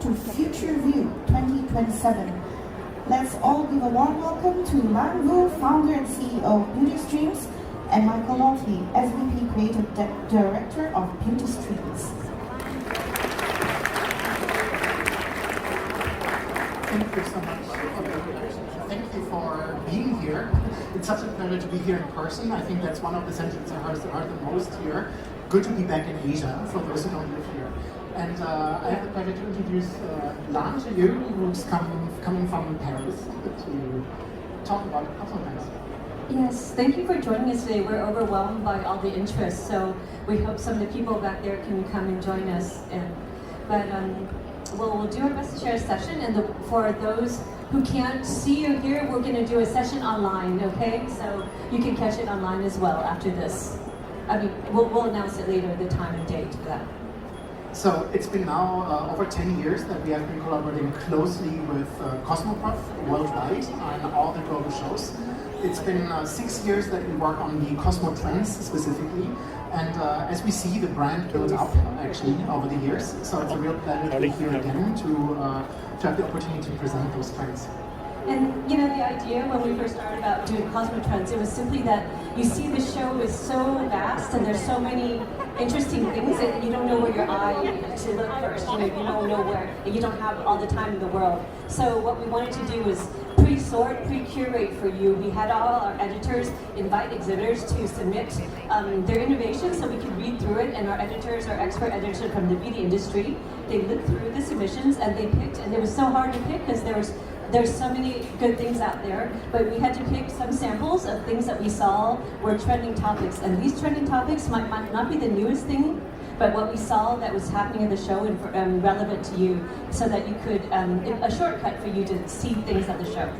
to Future View 2027. Let's all give a warm welcome to Lan Vu, Founder and CEO of Beautystreams, and Michael Nolte, SVP Creative Director of Beautystreams. Thank you so much for the introduction. Thank you for being here. It's such a pleasure to be here in person. I think that's one of the sentences I heard the most here. Good to be back in Asia, for those who don't live here. And I have the pleasure to introduce Lan to you, who's coming from Paris to talk about CosmoTrends. Yes, thank you for joining us today. We're overwhelmed by all the interest, so we hope some of the people back there can come and join us. We'll do our best to share a session, and for those who can't see or hear, we're going to do a session online, okay? So you can catch it online as well after this. I mean, we'll announce it later, the time and date for that. So it's been now over 10 years that we have been collaborating closely with COSMOPROF worldwide on all the global shows. It's been 6 years that we work on the CosmoTrends specifically, and as we see, the brand built up actually over the years. So it's a real pleasure to be here again to have the opportunity to present those trends. And you know, the idea when we first started about doing CosmoTrends, it was simply that you see the show is so vast and there's so many interesting things that you don't know where your eye to look first. You know, you don't know where, and you don't have all the time in the world. So what we wanted to do was pre-sort, pre-curate for you. We had all our editors invite exhibitors to submit their innovations so we could read through it, and our editors are expert editors from the beauty industry. They looked through the submissions and they picked, and it was so hard to pick because there's so many good things out there, but we had to pick some samples of things that we saw were trending topics. And these trending topics might not be the newest thing, but what we saw that was happening in the show and relevant to you, so that you could, a shortcut for you to see things at the show.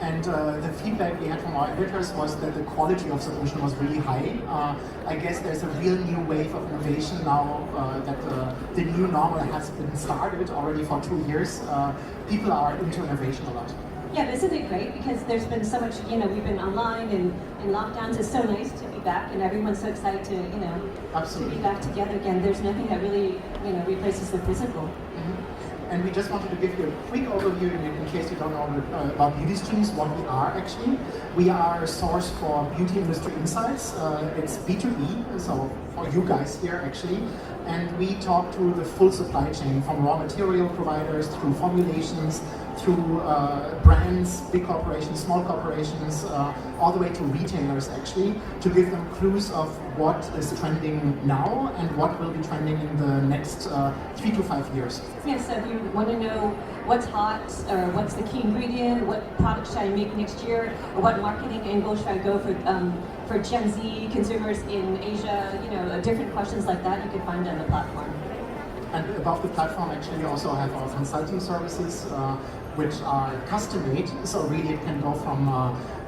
And the feedback we had from our editors was that the quality of submission was really high. I guess there's a real new wave of innovation now that the new normal has been started already for 2 years. People are into innovation a lot. Yeah, isn't it great? Because there's been so much, you know, we've been online and in lockdowns. It's so nice to be back, and everyone's so excited to, you know, Absolutely. to be back together again. There's nothing that really, you know, replaces the physical. Mm-hmm. And we just wanted to give you a quick overview in case you don't know about Beautystreams, what we are actually. We are a source for beauty industry insights. It's B2B, so for you guys here actually. And we talk to the full supply chain, from raw material providers through formulations, through brands, big corporations, small corporations, all the way to retailers actually, to give them clues of what is trending now and what will be trending in the next 3 to 5 years. Yeah, so if you want to know what's hot, or what's the key ingredient, what product should I make next year, or what marketing angle should I go for Gen Z consumers in Asia, you know, different questions like that you can find on the platform. And above the platform, actually, we also have our consulting services, which are custom-made. So really, it can go from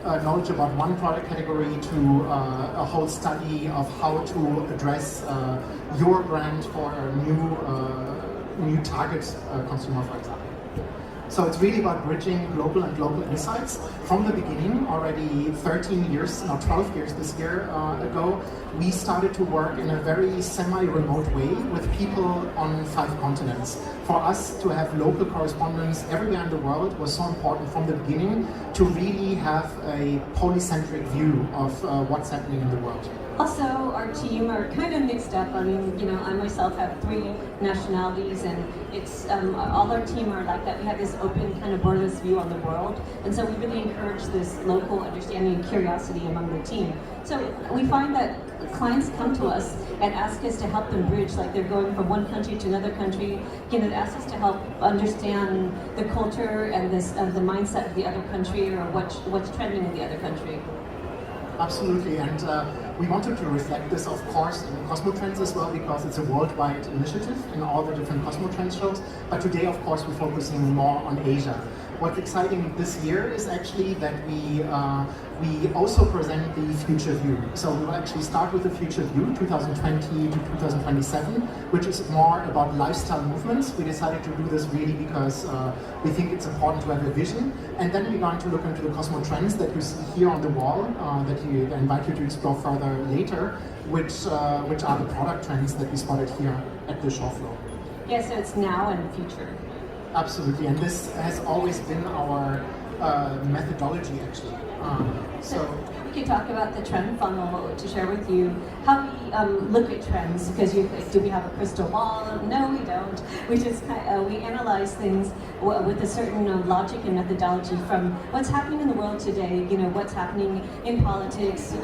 knowledge about one product category to a whole study of how to address your brand for a new target consumer, for example. So it's really about bridging global and local insights. From the beginning, already 13 years, now 12 years this year ago, we started to work in a very semi-remote way with people on 5 continents. For us to have local correspondents everywhere in the world was so important from the beginning to really have a polycentric view of what's happening in the world. Also, our team are kind of mixed up. I mean, you know, I myself have 3 nationalities, and it's all our team are like that. We have this open, kind of borderless view on the world, and so we really encourage this local understanding and curiosity among the team. So we find that clients come to us and ask us to help them bridge, like they're going from one country to another country. You know, they ask us to help understand the culture and this the mindset of the other country, or what's trending in the other country. Absolutely, and we wanted to reflect this, of course, in CosmoTrends as well, because it's a worldwide initiative in all the different CosmoTrends shows. But today, of course, we're focusing more on Asia. What's exciting this year is actually that we also present the Future View. So we will actually start with the Future View 2020 to 2027, which is more about lifestyle movements. We decided to do this really because we think it's important to have a vision. And then we're going to look into the CosmoTrends that you see here on the wall, that we invite you to explore further later, which are the product trends that we spotted here at the show floor. Yeah, so it's now and future. Absolutely, and this has always been our methodology actually. So we can talk about the trend funnel to share with you how we look at trends, because do we have a crystal ball? No, we don't. We just we analyze things with a certain logic and methodology from what's happening in the world today, what's happening in politics,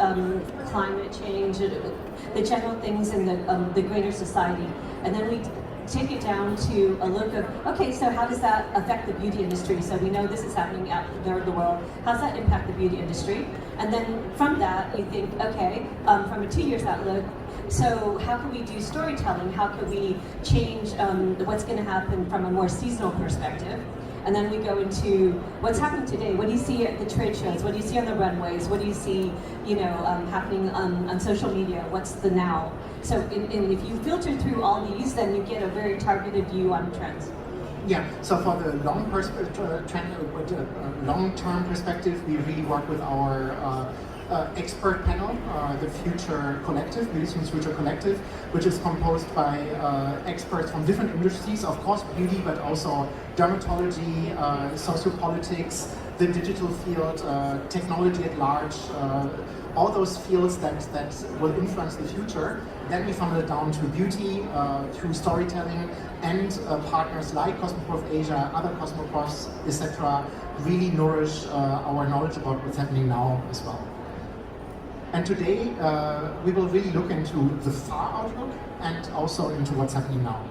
climate change, the general things in the greater society, and then we take it down to a look of, okay, so how does that affect the beauty industry? So we know this is happening out there in the world. How does that impact the beauty industry? And then from that, you think, okay, from a 2 years outlook, so how can we do storytelling? How can we change what's going to happen from a more seasonal perspective? And then we go into what's happening today. What do you see at the trade shows? What do you see on the runways? What do you see, happening on social media? What's the now? So if you filter through all these, then you get a very targeted view on trends. Yeah, so for the long-term perspective, we really work with our expert panel, the Future Collective, Beautystreams Future Collective, which is composed by experts from different industries, of course beauty, but also dermatology, sociopolitics, the digital field, technology at large, all those fields that will influence the future. Then we funnel it down to beauty, through storytelling, and partners like COSMOPROF-ASIA, other COSMOPROFs, etc., really nourish our knowledge about what's happening now as well. And today, we will really look into the far outlook and also into what's happening now.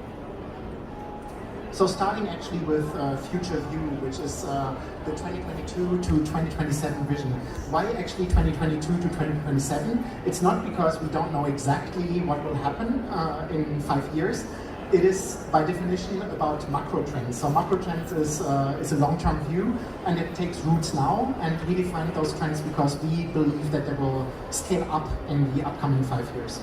So starting actually with Future View, which is the 2022 to 2027 vision. Why actually 2022 to 2027? It's not because we don't know exactly what will happen in 5 years. It is, by definition, about macro trends. So macro trends is a long-term view, and it takes roots now, and we define those trends because we believe that they will scale up in the upcoming 5 years.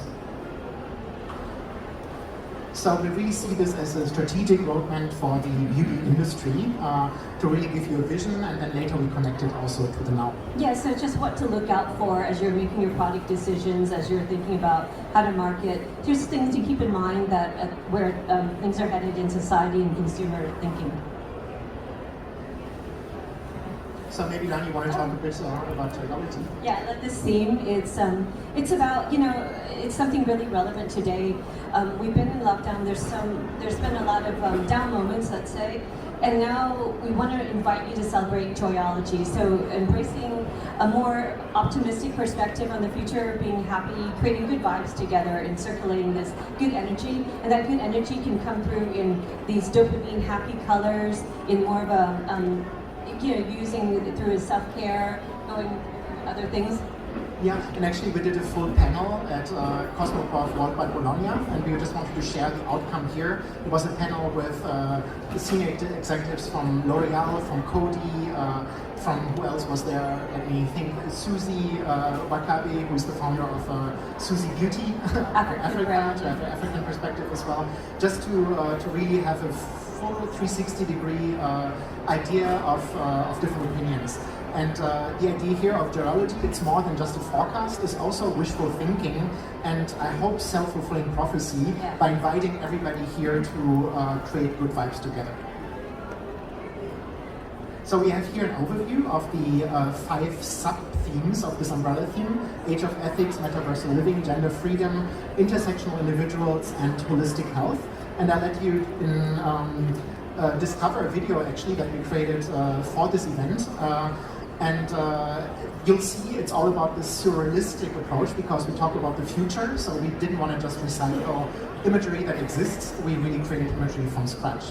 So we really see this as a strategic roadmap for the beauty industry to really give you a vision, and then later we connect it also to the now. Yeah, so just what to look out for as you're making your product decisions, as you're thinking about how to market. Just things to keep in mind that where things are headed in society and consumer thinking. So maybe Lan, you want to talk a bit about technology? Yeah, I love this theme. It's about, it's something really relevant today. We've been in lockdown. There's been a lot of down moments, let's say, and now we want to invite you to celebrate joyology. So embracing a more optimistic perspective on the future, being happy, creating good vibes together, and circulating this good energy. And that good energy can come through in these dopamine happy colors, in more of a using it through self-care, going other things. Yeah, and actually we did a full panel at COSMOPROF Worldwide Bologna, and we just wanted to share the outcome here. It was a panel with senior executives from L'Oreal, from Coty, from who else was there? Let me think. Susie Wakabe, who is the founder of Susie Beauty, Africa, to have an African perspective as well, just to really have a full 360-degree idea of different opinions. And the idea here of joyology, it's more than just a forecast, it's also wishful thinking, and I hope self-fulfilling prophecy by inviting everybody here to create good vibes together. So we have here an overview of the 5 sub-themes of this umbrella theme: age of ethics, metaversal living, gender freedom, intersectional individuals, and holistic health. And I'll let you discover a video actually that we created for this event. And you'll see it's all about this surrealistic approach, because we talk about the future, so we didn't want to just recycle imagery that exists, we really created imagery from scratch.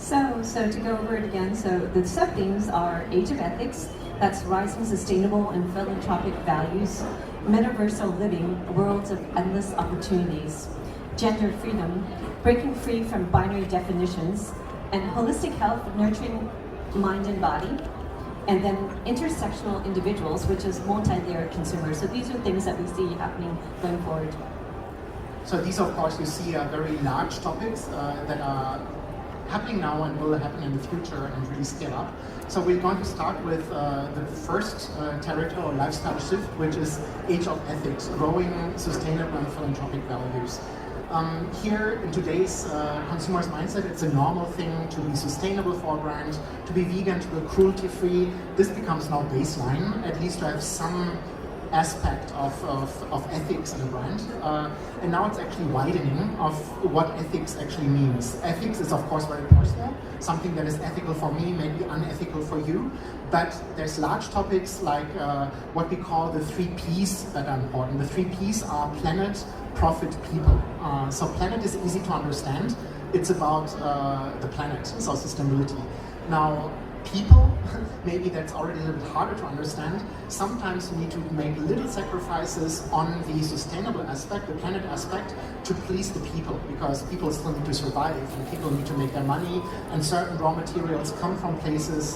So to go over it again, so the sub-themes are Age of Ethics, that's rising sustainable and philanthropic values, metaversal living, worlds of endless opportunities, gender freedom, breaking free from binary definitions, and holistic health, nurturing mind and body, and then intersectional individuals, which is multi-layered consumers. So these are things that we see happening going forward. So these, of course, you see are very large topics that are happening now and will happen in the future and really scale up. So we're going to start with the first territorial lifestyle shift, which is Age of Ethics, growing sustainable and philanthropic values. Here in today's consumer's mindset, it's a normal thing to be sustainable for a brand, to be vegan, to be cruelty-free. This becomes now baseline, at least to have some aspect of ethics in a brand. And now it's actually widening of what ethics actually means. Ethics is of course very personal. Something that is ethical for me may be unethical for you. But there's large topics like what we call the 3 Ps that are important. The 3 Ps are planet, profit, people. So planet is easy to understand. It's about the planet, so sustainability. Now, people, maybe that's already a little bit harder to understand. Sometimes you need to make little sacrifices on the sustainable aspect, the planet aspect, to please the people, because people still need to survive and people need to make their money, and certain raw materials come from places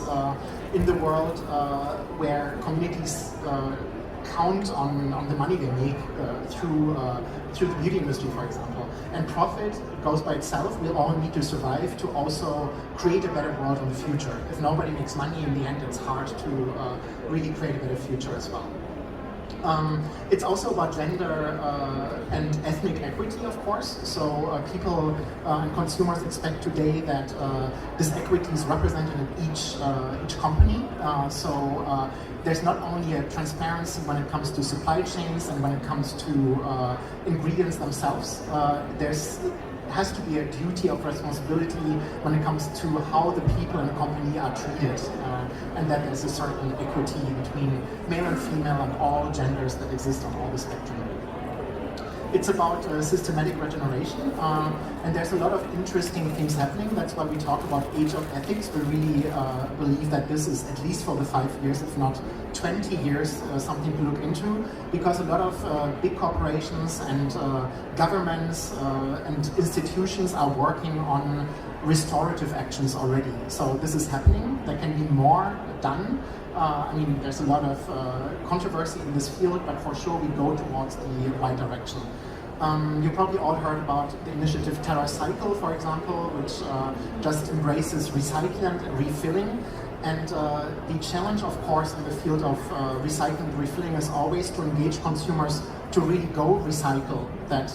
in the world where communities count on the money they make through the beauty industry, for example. And profit goes by itself. We all need to survive to also create a better world in the future. If nobody makes money in the end, it's hard to really create a better future as well. It's also about gender and ethnic equity, of course. So people and consumers expect today that this equity is represented in each company. So there's not only a transparency when it comes to supply chains and when it comes to ingredients themselves. There's has to be a duty of responsibility when it comes to how the people in a company are treated, and that there's a certain equity between male and female and all genders that exist on all the spectrum. It's about systematic regeneration, and there's a lot of interesting things happening. That's why we talk about Age of Ethics. We really believe that this is, at least for the 5 years, if not 20 years, something to look into, because a lot of big corporations and governments and institutions are working on restorative actions already. So this is happening. There can be more done. I mean, there's a lot of controversy in this field, but for sure we go towards the right direction. You probably all heard about the initiative TerraCycle, for example, which just embraces recycling and refilling. And the challenge, of course, in the field of recycling and refilling is always to engage consumers to really go recycle that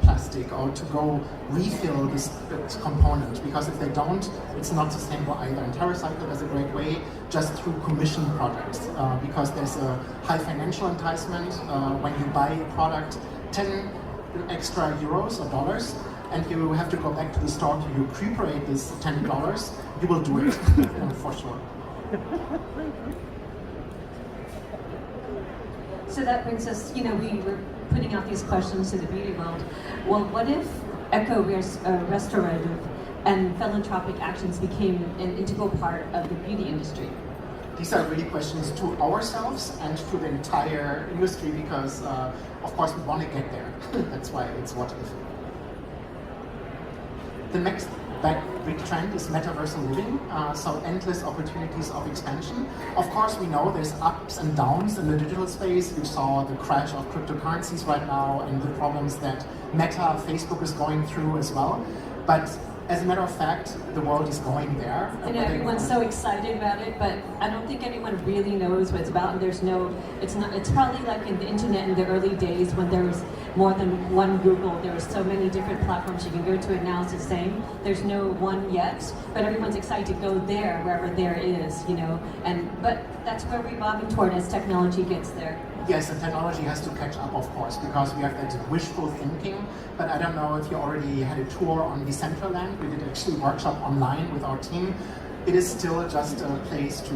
plastic or to go refill this component, because if they don't, it's not sustainable either. And TerraCycle is a great way just through commission products, because there's a high financial enticement when you buy a product 10 extra euros or dollars, and you have to go back to the store to recuperate this $10, you will do it for sure. So that brings us, we were putting out these questions to the beauty world. Well, what if eco-restorative and philanthropic actions became an integral part of the beauty industry? These are really questions to ourselves and to the entire industry, because of course we want to get there. That's why it's what if. The next big trend is metaversal living, so endless opportunities of expansion. Of course, we know there's ups and downs in the digital space. We saw the crash of cryptocurrencies right now and the problems that Meta, Facebook is going through as well. But as a matter of fact, the world is going there. I know everyone's so excited about it, but I don't think anyone really knows what it's about. And it's probably like in the internet in the early days when there was more than one Google. There were so many different platforms you can go to, and now it's the same. There's no one yet, but everyone's excited to go there, wherever there is, but that's where we're evolving toward as technology gets there. Yes, and technology has to catch up, of course, because we have that wishful thinking. But I don't know if you already had a tour on Decentraland. We did actually a workshop online with our team. it is still just a place to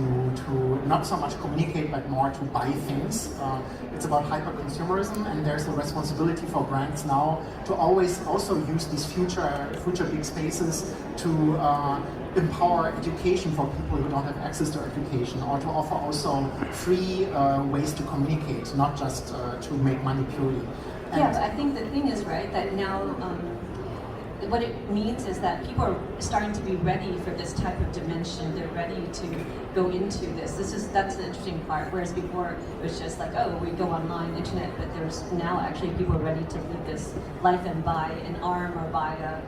not so much communicate, but more to buy things. It's about hyper-consumerism, and there's a responsibility for brands now to always also use these future big spaces to empower education for people who don't have access to education, or to offer also free ways to communicate, not just to make money purely. And yeah, but I think the thing is, right, that now what it means is that people are starting to be ready for this type of dimension. They're ready to go into this. That's the interesting part. Whereas before it was just like, oh, we go online, internet, but there's now actually people ready to live this life and buy an arm or buy a,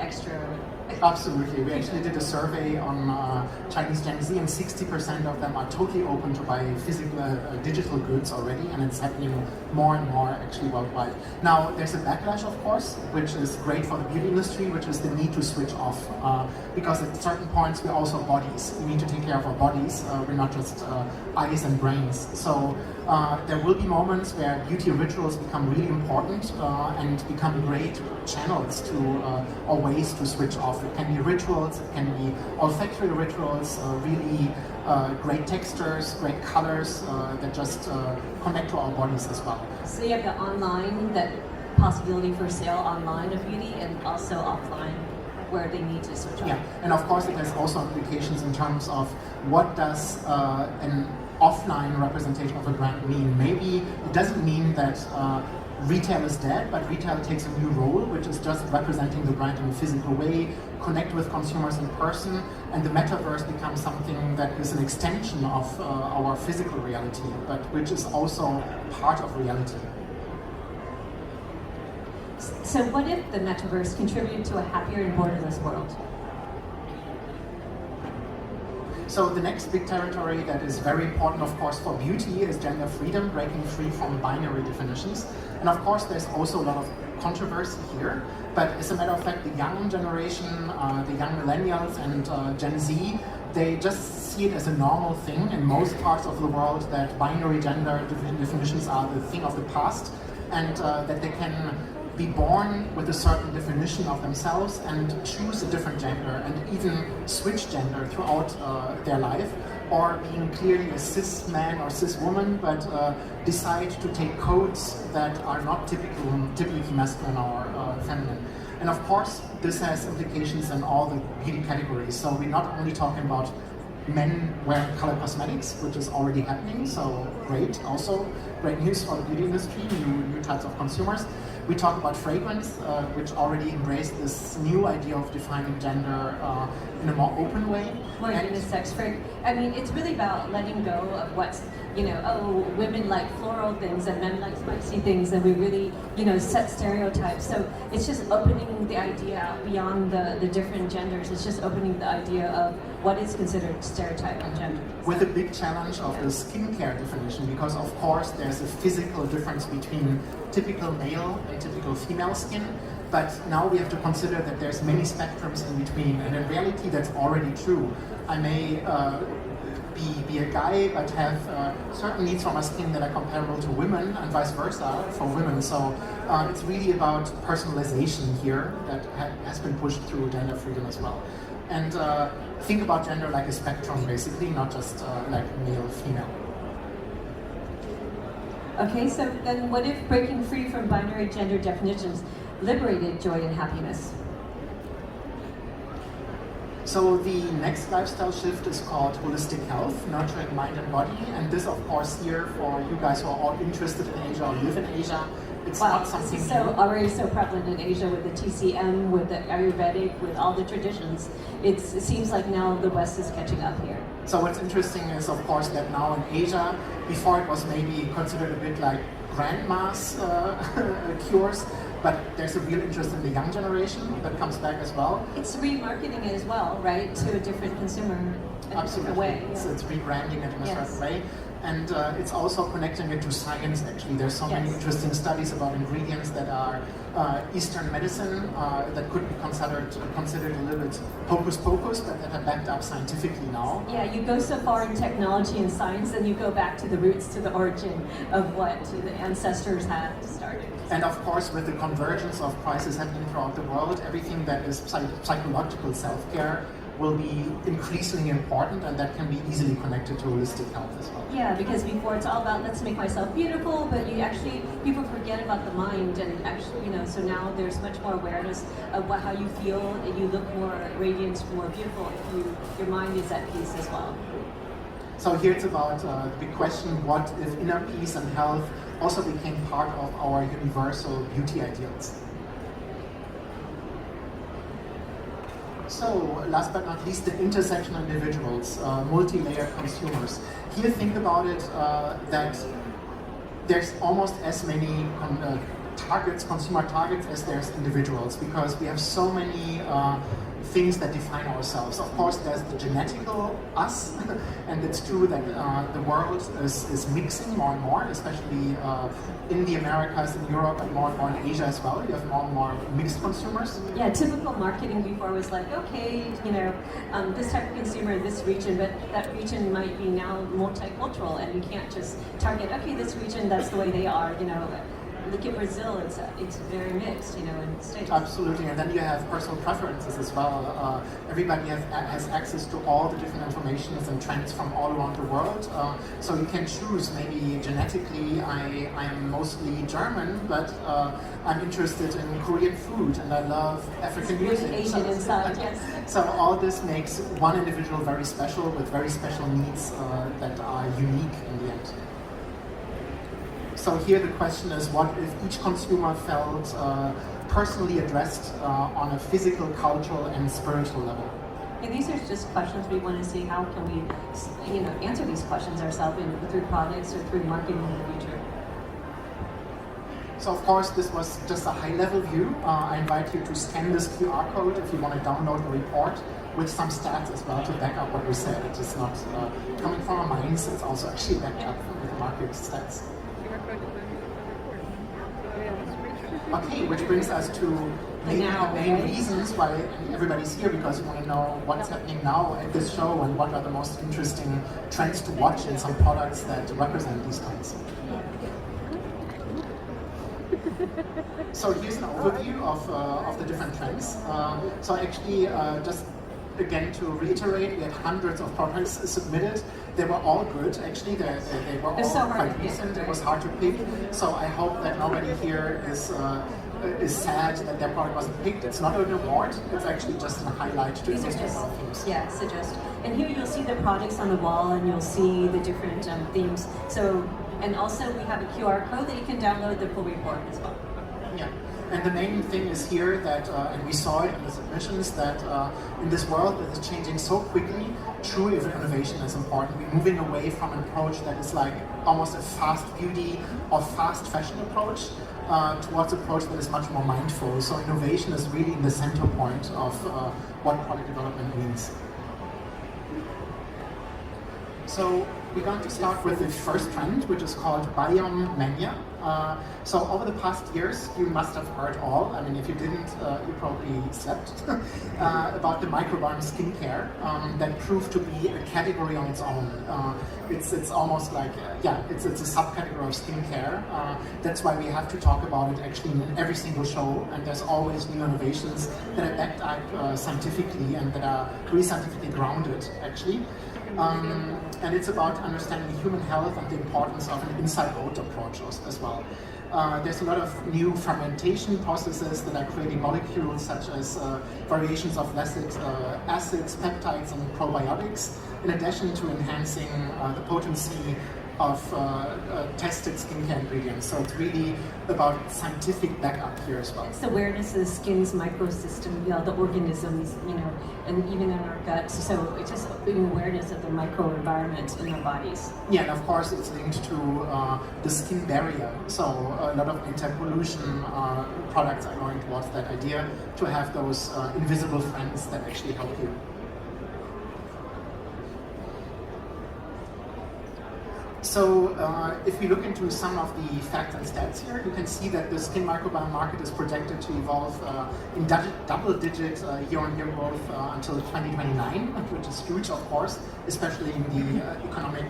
extra. Absolutely. We actually did a survey on Chinese Gen Z, and 60% of them are totally open to buy physical, digital goods already, and it's happening more and more actually worldwide. Now, there's a backlash, of course, which is great for the beauty industry, which is the need to switch off. Because at certain points, we're also bodies. We need to take care of our bodies. We're not just eyes and brains. So there will be moments where beauty rituals become really important and become great channels to or ways to switch off. It can be rituals, it can be olfactory rituals, really great textures, great colors that just connect to our bodies as well. So you have the online, that possibility for sale online of beauty, and also offline where they need to switch off. Yeah, and of course it has also implications in terms of what does an offline representation of a brand mean. Maybe it doesn't mean that retail is dead, but retail takes a new role, which is just representing the brand in a physical way, connect with consumers in person, and the metaverse becomes something that is an extension of our physical reality, but which is also part of reality. So what if the metaverse contributed to a happier and borderless world? So the next big territory that is very important, of course, for beauty is gender freedom, breaking free from binary definitions. And of course, there's also a lot of controversy here. But as a matter of fact, the young generation, the young millennials and Gen Z, they just see it as a normal thing in most parts of the world that binary gender definitions are the thing of the past, and that they can be born with a certain definition of themselves and choose a different gender and even switch gender throughout their life, or being clearly a cis man or cis woman, but decide to take codes that are not typically masculine or feminine. And of course, this has implications in all the beauty categories. So we're not only talking about men wearing color cosmetics, which is already happening, so great. Also, great news for the beauty industry, new types of consumers. We talk about fragrance, which already embraced this new idea of defining gender in a more open way. More unisex. I mean, it's really about letting go of what's, women like floral things and men like spicy things, and we really, set stereotypes. So it's just opening the idea out beyond the different genders. It's just opening the idea of what is considered stereotype on gender. With a big challenge of the skincare definition, because of course there's a physical difference between typical male and typical female skin, but now we have to consider that there's many spectrums in between, and in reality that's already true. I may be a guy but have certain needs for my skin that are comparable to women, and vice versa for women. So it's really about personalization here that has been pushed through gender freedom as well. And think about gender like a spectrum, basically, not just like male, female. Okay, so then what if breaking free from binary gender definitions liberated joy and happiness? So the next lifestyle shift is called holistic health, nurturing mind and body. And this, of course, here for you guys who are all interested in Asia or live in Asia, it's not something this is already so prevalent in Asia with the TCM, with the Ayurvedic, with all the traditions. It seems like now the West is catching up here. So what's interesting is, of course, that now in Asia, before it was maybe considered a bit like grandma's cures, but there's a real interest in the young generation that comes back as well. It's remarketing it as well, right, to a different consumer in a different way. Yeah. It's rebranding it in a certain way. And it's also connecting it to science, actually. There's so many interesting studies about ingredients that are Eastern medicine that could be considered a little bit hocus pocus, but that are backed up scientifically now. Yeah, you go so far in technology and science, and you go back to the roots, to the origin of what the ancestors had started. And of course, with the convergence of prices happening throughout the world, everything that is psychological self-care will be increasingly important, and that can be easily connected to holistic health as well. Yeah, because before it's all about let's make myself beautiful, but people forget about the mind, and actually, so now there's much more awareness of how you feel, and you look more radiant, more beautiful if your mind is at peace as well. So here it's about the big question, what if inner peace and health also became part of our universal beauty ideals? So, last but not least, the intersection of individuals, multi-layered consumers. Here, think about it that there's almost as many consumer targets as there's individuals, because we have so many things that define ourselves. Of course, there's the genetical us, and it's true that the world is mixing more and more, especially in the Americas, in Europe, and more in Asia as well. You have more and more mixed consumers. Yeah, typical marketing before was like, okay, this type of consumer in this region, but that region might be now multicultural, and you can't just target, okay, this region, that's the way they are, Look at Brazil, it's very mixed, in the States. Absolutely, and then you have personal preferences as well. Everybody has access to all the different informations and trends from all around the world. So you can choose, maybe genetically, I am mostly German, but I'm interested in Korean food, and I love African music. Asian inside, yes. So all this makes one individual very special, with very special needs that are unique in the end. So here the question is, what if each consumer felt personally addressed on a physical, cultural, and spiritual level? And these are just questions we want to see how can we, answer these questions ourselves through products or through marketing in the future. So of course, this was just a high-level view. I invite you to scan this QR code if you want to download the report with some stats as well to back up what we said. It is not coming from our minds, it's also actually backed up with market stats. Okay, which brings us to maybe the main reasons why everybody's here, because we want to know what's happening now at this show and what are the most interesting trends to watch and some products that represent these trends. So here's an overview of the different trends. So actually, just again to reiterate, we had hundreds of products submitted. They were all good, actually. They were all quite recent. It was hard to pick. So I hope that nobody here is sad that their product wasn't picked. It's not an award. It's actually just a highlight to illustrate our themes. Yeah, suggest. And here you'll see the products on the wall, and you'll see the different themes. So, and also we have a QR code that you can download the full report as well. Yeah. And the main thing is here that, and we saw it in the submissions, that in this world that is changing so quickly, true innovation is important. We're moving away from an approach that is like almost a fast beauty or fast fashion approach towards an approach that is much more mindful. So innovation is really in the center point of what product development means. So we're going to start with the first trend, which is called Biome Mania. So over the past years, you must have heard all, I mean, if you didn't, you probably slept, about the microbiome skincare that proved to be a category on its own. It's almost like, it's a subcategory of skincare. That's why we have to talk about it actually in every single show, and there's always new innovations that are backed up scientifically and that are really scientifically grounded, actually. And it's about understanding human health and the importance of an inside-out approach as well. There's a lot of new fermentation processes that are creating molecules such as variations of acids, peptides, and probiotics, in addition to enhancing the potency of tested skincare ingredients. So it's really about scientific backup here as well. It's awareness of the skin's microsystem, the organisms, and even in our guts. So it's just being awareness of the microenvironment in our bodies. Yeah, and of course it's linked to the skin barrier. So a lot of anti-pollution products are going towards that idea to have those invisible friends that actually help you. So if we look into some of the facts and stats here, you can see that the skin microbiome market is projected to evolve in double-digit year-on-year growth until 2029, which is huge, of course, especially in the economic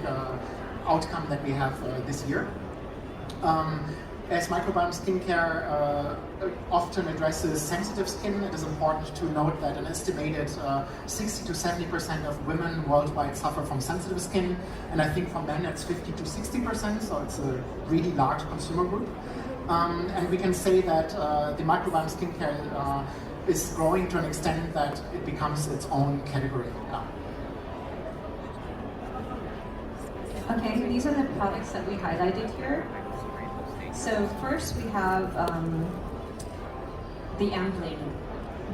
outcome that we have this year. As microbiome skincare often addresses sensitive skin, it is important to note that an estimated 60 to 70% of women worldwide suffer from sensitive skin, and I think for men it's 50 to 60%, so it's a really large consumer group. And we can say that the microbiome skincare is growing to an extent that it becomes its own category now. Okay, these are the products that we highlighted here. So first we have the Ambling.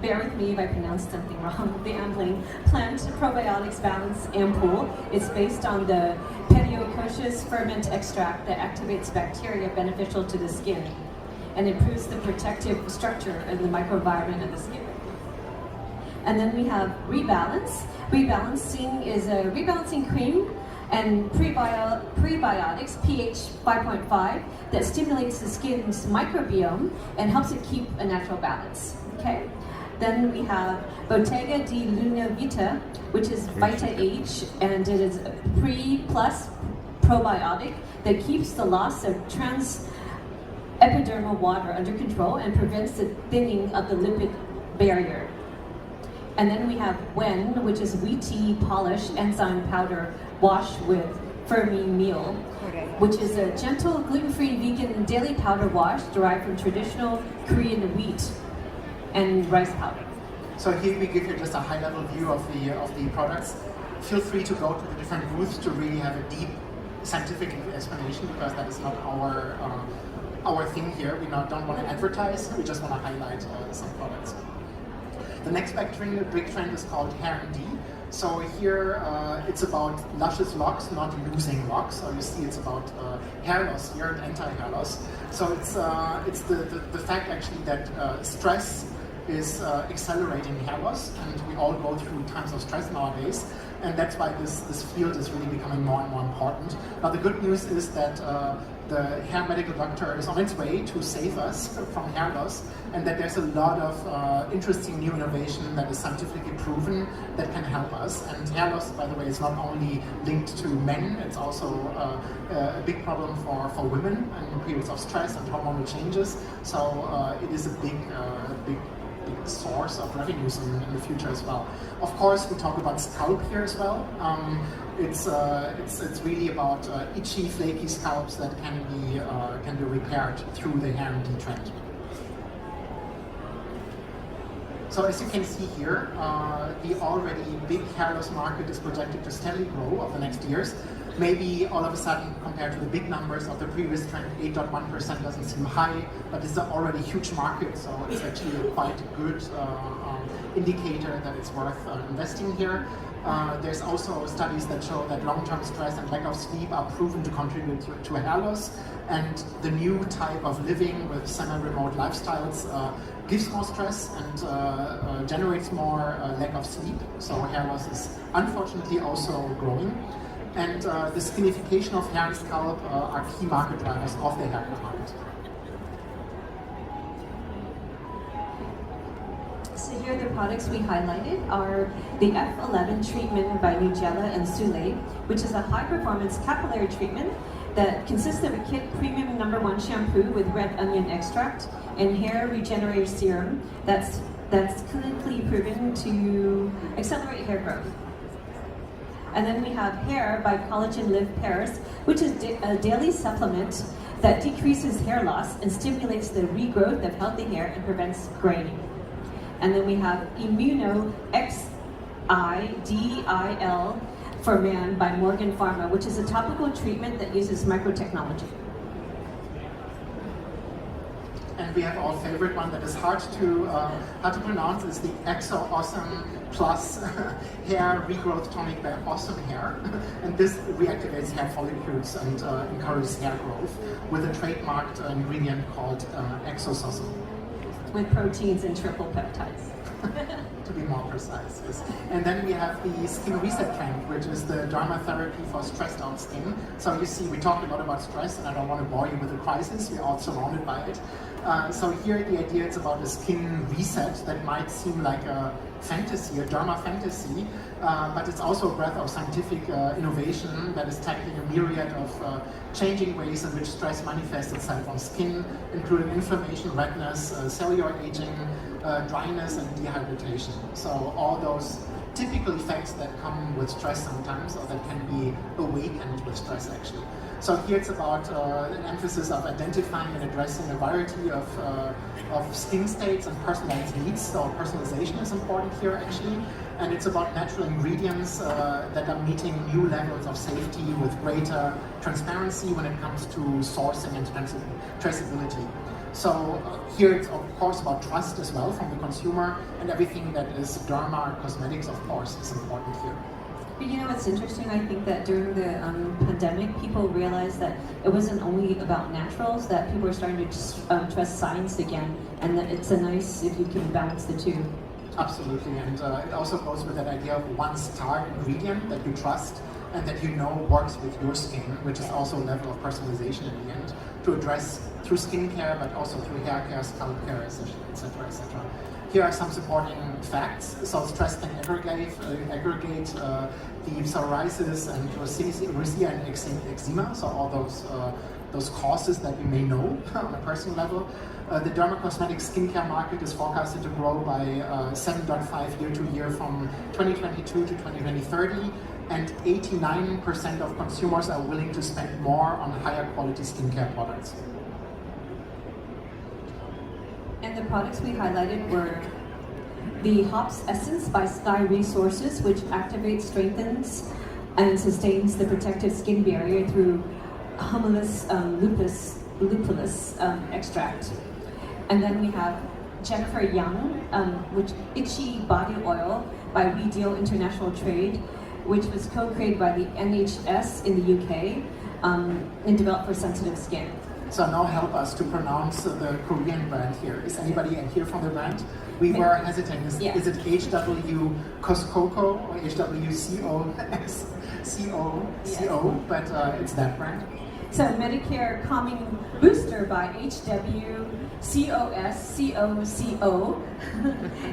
Bear with me if I pronounced something wrong. The Ambling Plant Probiotics Balance Ampoule. It's based on the Pediococcus ferment extract that activates bacteria beneficial to the skin and improves the protective structure and the microenvironment of the skin. And then we have Rebalance. Rebalancing is a rebalancing cream and prebiotics, pH 5.5, that stimulates the skin's microbiome and helps it keep a natural balance. Okay. Then we have Bottega di Luna Vita, which is Vita H, and it is a pre-plus probiotic that keeps the loss of epidermal water under control and prevents the thinning of the lipid barrier. And then we have Wen, which is wheat tea polish enzyme powder wash with Fermi meal, which is a gentle gluten-free vegan daily powder wash derived from traditional Korean wheat and rice powder. So here we give you just a high-level view of the products. Feel free to go to the different booths to really have a deep scientific explanation, because that is not our thing here. We don't want to advertise, we just want to highlight some products. The next big trend is called hair and D. So here it's about luscious locks, not losing locks. So you see it's about hair loss here and anti-hair loss. So it's the fact actually that stress is accelerating hair loss, and we all go through times of stress nowadays, and that's why this field is really becoming more and more important. Now the good news is that the hair medical doctor is on its way to save us from hair loss, and that there's a lot of interesting new innovation that is scientifically proven that can help us. And hair loss, by the way, is not only linked to men, it's also a big problem for women in periods of stress and hormonal changes. So it is a big source of revenues in the future as well. Of course, we talk about scalp here as well. It's really about itchy, flaky scalps that can be repaired through the hair and D trend. So as you can see here, the already big hair loss market is projected to steadily grow over the next years. Maybe all of a sudden, compared to the big numbers of the previous trend, 8.1% doesn't seem high, but it's already a huge market, so it's actually a quite good indicator that it's worth investing here. There's also studies that show that long-term stress and lack of sleep are proven to contribute to hair loss, and the new type of living with semi-remote lifestyles gives more stress and generates more lack of sleep, so hair loss is unfortunately also growing. And the skinification of hair and scalp are key market drivers of the haircut market. So here the products we highlighted are the F11 treatment by Nugella and Soule, which is a high-performance capillary treatment that consists of a kit premium #1 shampoo with red onion extract and hair regenerator serum that's clinically proven to accelerate hair growth. And then we have Hair by Collagen Live Paris, which is a daily supplement that decreases hair loss and stimulates the regrowth of healthy hair and prevents graying. And then we have Immuno XIDIL for Man by Morgan Pharma, which is a topical treatment that uses microtechnology. And we have our favorite one that is hard to pronounce, is the Exo Awesome Plus Hair Regrowth Tonic by Awesome Hair. And this reactivates hair follicles and encourages hair growth with a trademarked ingredient called exosome. With proteins and triple peptides. to be more precise. Yes. And then we have the skin reset trend, which is the derma therapy for stressed out skin. So you see, we talked a lot about stress, and I don't want to bore you with the crisis. We're all surrounded by it. So here the idea is about a skin reset that might seem like a fantasy, a derma fantasy, but it's also a breath of scientific innovation that is tackling a myriad of changing ways in which stress manifests itself on skin, including inflammation, redness, cellular aging, dryness, and dehydration. So all those typical effects that come with stress sometimes, or that can be awakened with stress actually. So here it's about an emphasis of identifying and addressing a variety of skin states and personalized needs. So personalization is important here actually. And it's about natural ingredients that are meeting new levels of safety with greater transparency when it comes to sourcing and traceability. So here it's of course about trust as well from the consumer, and everything that is derma or cosmetics of course is important here. But you know what's interesting? I think that during the pandemic, people realized that it wasn't only about naturals, that people are starting to trust science again, and that it's a nice if you can balance the two. Absolutely, and it also goes with that idea of one star ingredient that you trust and that you know works with your skin, which is also a level of personalization in the end, to address through skincare, but also through hair care, scalp care, etc., etc. Here are some supporting facts. So stress can aggregate the psoriasis and rosacea and eczema, so all those causes that we may know on a personal level. The dermacosmetic skincare market is forecasted to grow by 7.5 year-to-year from 2022 to 2030, and 89% of consumers are willing to spend more on higher quality skincare products. And the products we highlighted were the Hops Essence by Sky Resources, which activates, strengthens, and sustains the protective skin barrier through Humulus lupulus extract. And then we have Jennifer Young, which Itchy Body Oil by We Deal International Trade, which was co-created by the NHS in the UK and developed for sensitive skin. So now help us to pronounce the Korean brand here. Is anybody here from the brand? We were hesitant. Is it HW Coscoco or HWCO? CO, but it's that brand. So Medicare Calming Booster by HW COSCOCO,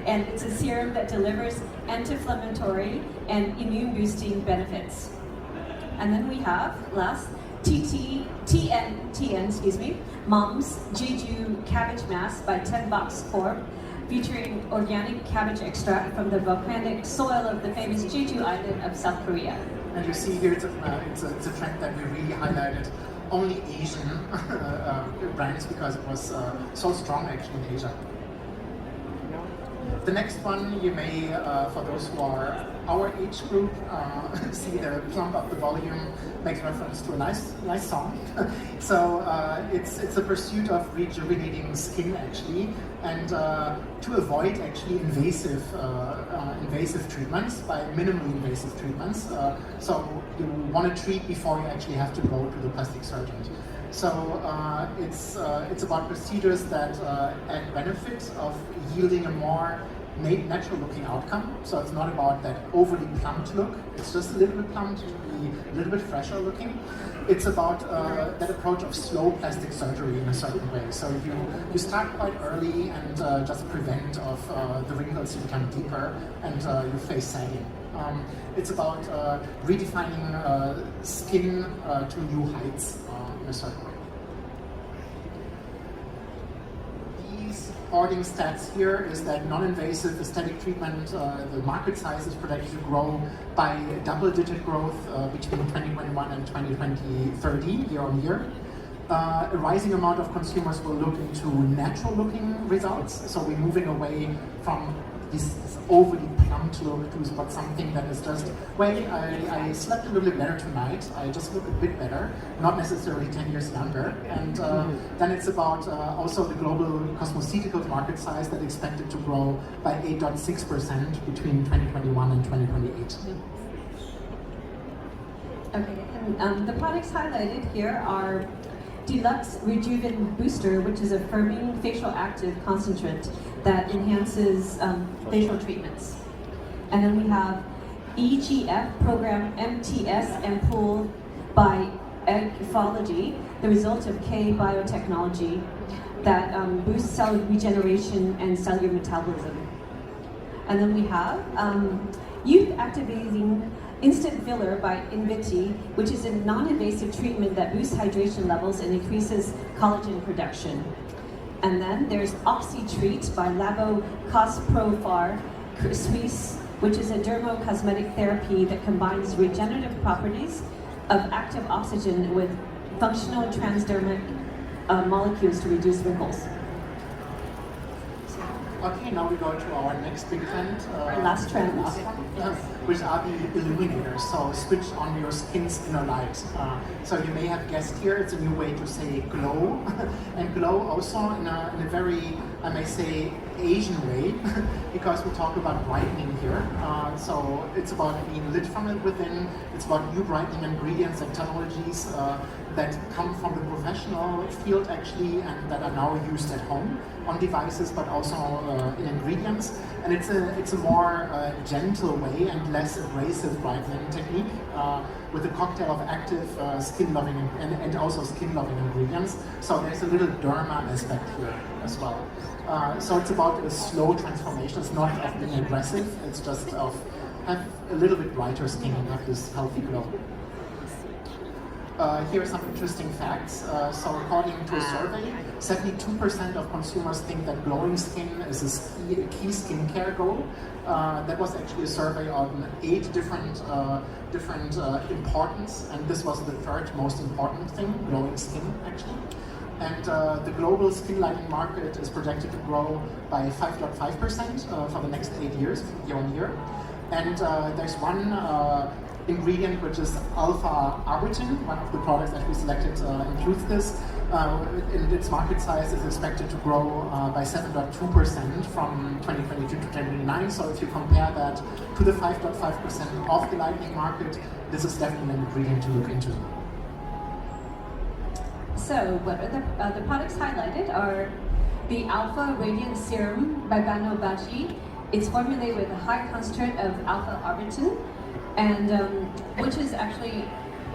and it's a serum that delivers anti-inflammatory and immune-boosting benefits. And then we have last TN, Mom's Jeju Cabbage Mask by 10 Box Corp, featuring organic cabbage extract from the volcanic soil of the famous Jeju island of South Korea. And you see here it's a trend that we really highlighted only Asian brands because it was so strong actually in Asia. The next one you may, for those who are our age group, see the Plump Up the Volume makes reference to a nice song. So it's a pursuit of rejuvenating skin actually, and to avoid actually invasive treatments by minimally invasive treatments. So you want to treat before you actually have to go to the plastic surgeon. So it's about procedures that add benefit of yielding a more natural looking outcome. So it's not about that overly plumped look. It's just a little bit plumped to be a little bit fresher looking. It's about that approach of slow plastic surgery in a certain way. So you start quite early and just prevent of the wrinkles to become deeper and your face sagging. It's about redefining skin to new heights in a certain way. Supporting stats here is that non-invasive aesthetic treatment, the market size is projected to grow by double-digit growth between 2021 and 2030 year on year. A rising amount of consumers will look into natural-looking results, so we're moving away from this overly plumped look to something that is just, well, I slept a little bit better tonight, I just look a bit better, not necessarily 10 years younger. And then it's about also the global cosmeceuticals market size that is expected to grow by 8.6% between 2021 and 2028. Okay, and the products highlighted here are Deluxe Rejuven Booster, which is a firming facial active concentrate that enhances facial treatments. And then we have EGF program MTS and pooled by Eggphology, the result of K biotechnology that boosts cell regeneration and cellular metabolism. And then we have youth activating instant filler by Inviti, which is a non-invasive treatment that boosts hydration levels and increases collagen production. And then there's OxyTreat by Labo COSMOPROF-ASIA Suisse, which is a dermocosmetic therapy that combines regenerative properties of active oxygen with functional transdermic molecules to reduce wrinkles. Okay, now we go to our next big trend. Our last trend. Which are the illuminators. So switch on your skin's inner light. So you may have guessed here, it's a new way to say glow. And glow also in a very, I may say, Asian way, because we talk about brightening here. So it's about being lit from it within. It's about new brightening ingredients and technologies that come from the professional field actually, and that are now used at home on devices, but also in ingredients. And it's a more gentle way and less abrasive brightening technique with a cocktail of active skin-loving and also skin-loving ingredients. So there's a little derma aspect here as well. So it's about a slow transformation. It's not of being aggressive. It's just of have a little bit brighter skin and have this healthy glow. Here are some interesting facts. So according to a survey, 72% of consumers think that glowing skin is a key skincare goal. That was actually a survey on 8 different importance, and this was the 3rd most important thing, glowing skin actually. And the global skin lighting market is projected to grow by 5.5% for the next 8 years, year on year. And there's one ingredient which is alpha-arbutin, one of the products that we selected includes this. And its market size is expected to grow by 7.2% from 2022 to 2029. So if you compare that to the 5.5% of the lighting market, this is definitely an ingredient to look into. So what are the products highlighted are the Alpha Radiant Serum by Bano Baji. It's formulated with a high concentrate of alpha-arbutin, and which is actually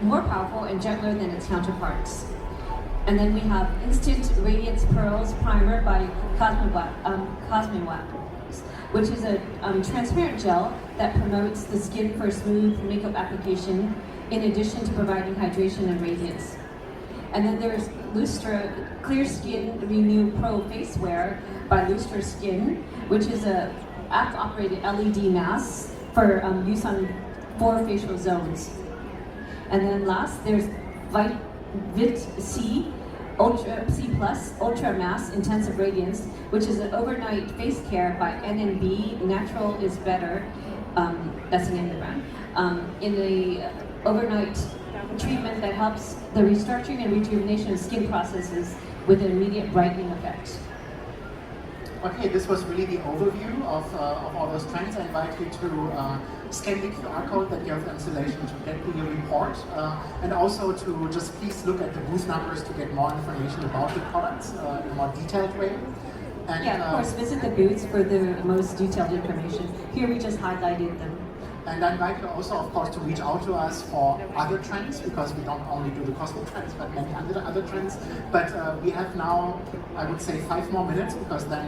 more powerful and gentler than its counterparts. And then we have Instant Radiance Pearls Primer by CosmoTalk, which is a transparent gel that promotes the skin for smooth makeup application, in addition to providing hydration and radiance. And then there's Lustra Clear Skin Renew Pro Face Wear by Lustra Skin, which is a app-operated LED mask for use on 4 facial zones. And then last, there's Vit C Ultra C Plus Ultra Mask Intensive Radiance, which is an overnight face care by NNB. Natural is better. That's the name of the brand. In the overnight treatment that helps the restructuring and rejuvenation of skin processes with an immediate brightening effect. Okay, this was really the overview of all those trends. I invite you to scan the QR code that you have installation to get the report, and also to just please look at the booth numbers to get more information about the products in a more detailed way. And, yeah, of course, visit the booths for the most detailed information. Here we just highlighted them. And I invite you also, of course, to reach out to us for other trends, because we don't only do the CosmoTrends, but many other trends. But we have now, I would say, 5 more minutes, because then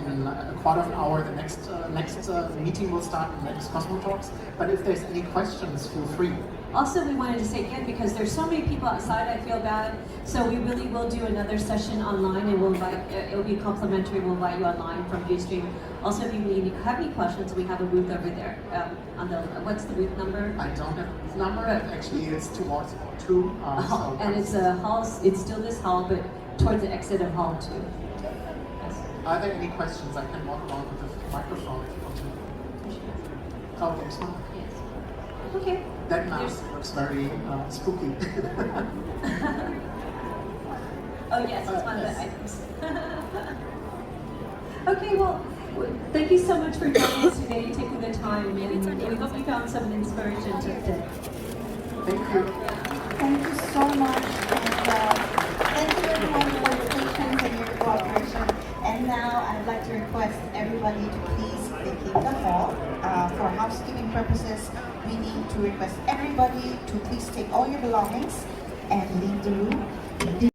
in a quarter of an hour, the next meeting will start, the next Cosmo Talks. But if there's any questions, feel free. Also, we wanted to say again, because there's so many people outside, I feel bad. So we really will do another session online, and we'll invite, it'll be complimentary. We'll invite you online from Beautystream. Also, if you have any questions, we have a booth over there. On the what's the booth number? I don't have a booth number. Actually, it's towards 2. So and it's a hall. It's still this hall, but towards the exit of hall 2. Yes. Are there any questions? I can walk around with the microphone if you want to. Oh, there's one. Yes. Okay. That mask looks very spooky. Oh yes, it's one of the yes. items. Okay, well, thank you so much for joining us today, taking the time, and we hope you found some inspiration today. Thank you. Thank you so much, and thank you everyone for your patience and your cooperation. And now I'd like to request everybody to please vacate the hall. For housekeeping purposes, we need to request everybody to please take all your belongings and leave the room